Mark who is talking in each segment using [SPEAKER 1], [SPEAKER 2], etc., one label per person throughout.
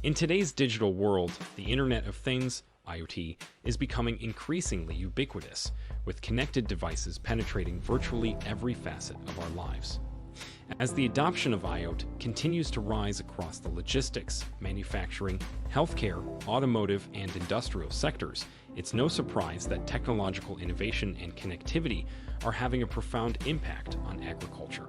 [SPEAKER 1] In today's digital world, the Internet of Things, IoT, is becoming increasingly ubiquitous, with connected devices penetrating virtually every facet of our lives. As the adoption of IoT continues to rise across the logistics, manufacturing, healthcare, automotive, and industrial sectors, it's no surprise that technological innovation and connectivity are having a profound impact on agriculture.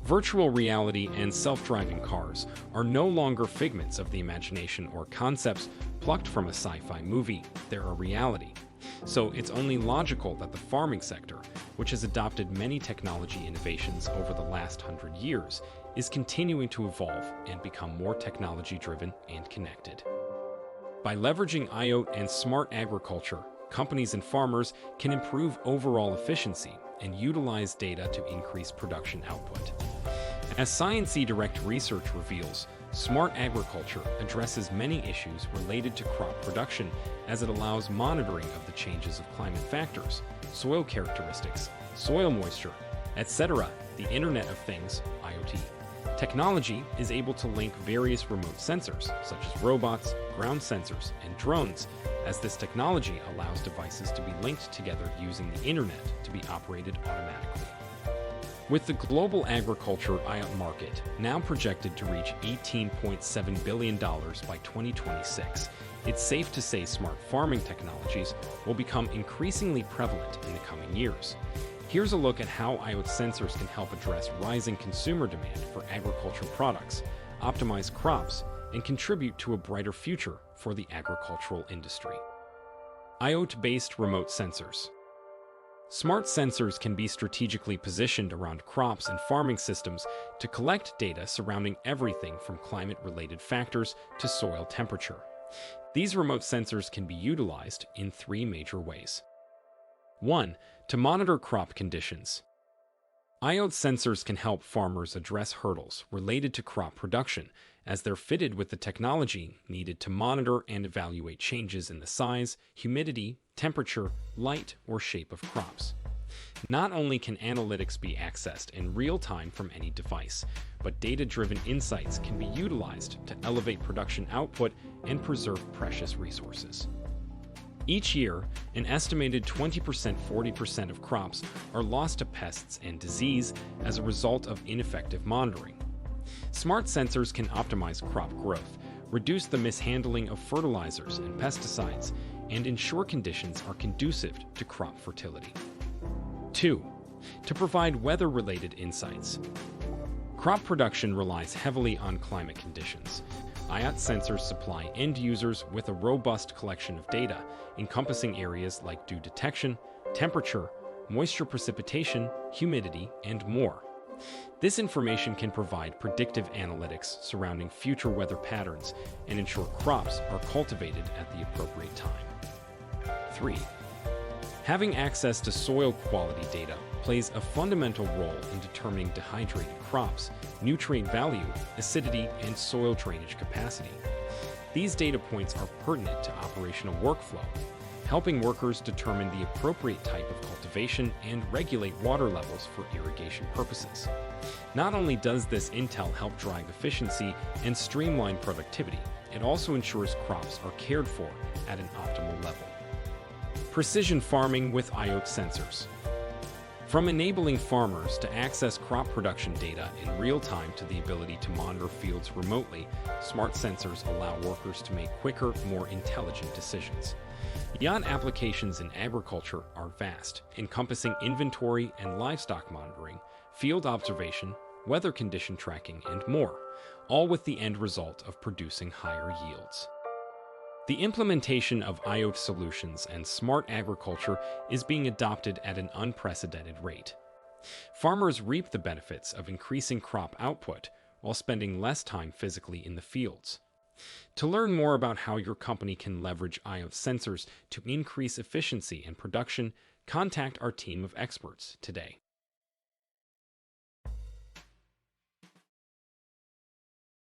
[SPEAKER 1] Virtual reality and self-driving cars are no longer figments of the imagination or concepts plucked from a sci-fi movie. They're a reality. So it's only logical that the farming sector, which has adopted many technology innovations over the last 100 years, is continuing to evolve and become more technology-driven and connected. By leveraging IoT and smart agriculture, companies and farmers can improve overall efficiency and utilize data to increase production output. As Science Direct research reveals, smart agriculture addresses many issues related to crop production as it allows monitoring of the changes of climate factors, soil characteristics, soil moisture, etc. The Internet of Things, IoT. Technology is able to link various remote sensors, such as robots, ground sensors, and drones, as this technology allows devices to be linked together using the Internet to be operated automatically. With the global agriculture IoT market now projected to reach $18.7 billion by 2026, it's safe to say smart farming technologies will become increasingly prevalent in the coming years. Here's a look at how IoT sensors can help address rising consumer demand for agricultural products, optimize crops, and contribute to a brighter future for the agricultural industry. IoT-based remote sensors. Smart sensors can be strategically positioned around crops and farming systems to collect data surrounding everything from climate-related factors to soil temperature. These remote sensors can be utilized in three major ways. 1. To monitor crop conditions. IoT sensors can help farmers address hurdles related to crop production, as they're fitted with the technology needed to monitor and evaluate changes in the size, humidity, temperature, light, or shape of crops. Not only can analytics be accessed in real time from any device, but data-driven insights can be utilized to elevate production output and preserve precious resources. Each year, an estimated 20–40% of crops are lost to pests and disease as a result of ineffective monitoring. Smart sensors can optimize crop growth, reduce the mishandling of fertilizers and pesticides, and ensure conditions are conducive to crop fertility. 2. To provide weather-related insights. Crop production relies heavily on climate conditions. IoT sensors supply end users with a robust collection of data encompassing areas like dew detection, temperature, moisture precipitation, humidity, and more. This information can provide predictive analytics surrounding future weather patterns and ensure crops are cultivated at the appropriate time. 3. Having access to soil quality data plays a fundamental role in determining dehydrated crops, nutrient value, acidity, and soil drainage capacity. These data points are pertinent to operational workflow, helping workers determine the appropriate type of cultivation and regulate water levels for irrigation purposes. Not only does this intel help drive efficiency and streamline productivity, it also ensures crops are cared for at an optimal level. Precision farming with IoT sensors. From enabling farmers to access crop production data in real time to the ability to monitor fields remotely, smart sensors allow workers to make quicker, more intelligent decisions. IoT applications in agriculture are vast, encompassing inventory and livestock monitoring, field observation, weather condition tracking, and more, all with the end result of producing higher yields. The implementation of IoT solutions and smart agriculture is being adopted at an unprecedented rate. Farmers reap the benefits of increasing crop output while spending less time physically in the fields. To learn more about how your company can leverage IoT sensors to increase efficiency and production, contact our team of experts today.